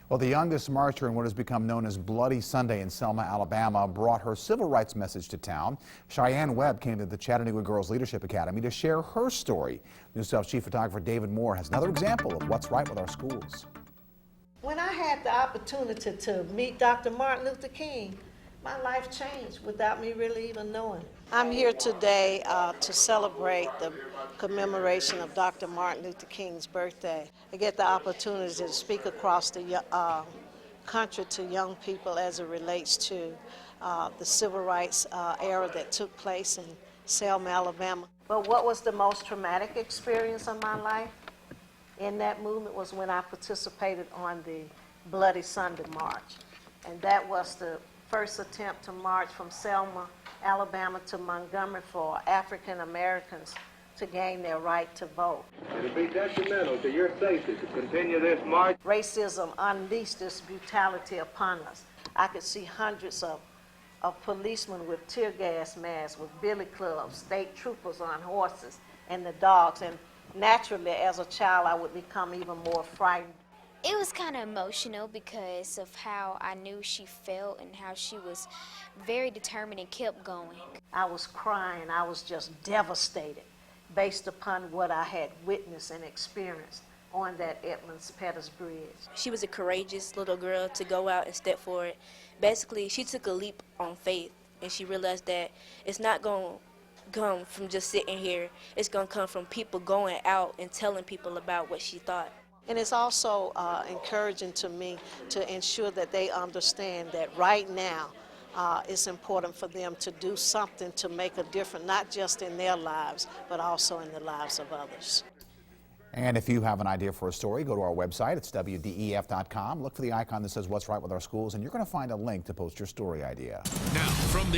Well, the youngest marcher in what has become known as Bloody Sunday in Selma, Alabama, brought her civil rights message to town. Sheyann Webb came to the Chattanooga Girls Leadership Academy to share her story. News 12 Chief Photographer David Moore has another example of what's right with our schools. When I had the opportunity to meet Dr. Martin Luther King, my life changed without me really even knowing it. I'm here today to celebrate the commemoration of Dr. Martin Luther King's birthday. I get the opportunity to speak across the country to young people as it relates to the civil rights era that took place in Selma, Alabama. But what was the most traumatic experience of my life in that movement was when I participated on the Bloody Sunday March. And that was the first attempt to march from Selma, Alabama to Montgomery for African Americans to gain their right to vote. It'll be detrimental to your safety to continue this march. Racism unleashed this brutality upon us. I could see hundreds of policemen with tear gas masks, with billy clubs, state troopers on horses, and the dogs. And naturally, as a child, I would become even more frightened. It was kind of emotional because of how I knew she felt and how she was very determined and kept going. I was crying. I was just devastated based upon what I had witnessed and experienced on that Edmonds Pettus Bridge. She was a courageous little girl to go out and step forward. Basically, she took a leap on faith, and she realized that it's not going to come from just sitting here. It's going to come from people going out and telling people about what she thought. And it's also encouraging to me to ensure that they understand that right now it's important for them to do something to make a difference, not just in their lives, but also in the lives of others. And if you have an idea for a story, go to our website. It's WDEF.com. Look for the icon that says What's Right with Our Schools, and you're going to find a link to post your story idea. Now, from the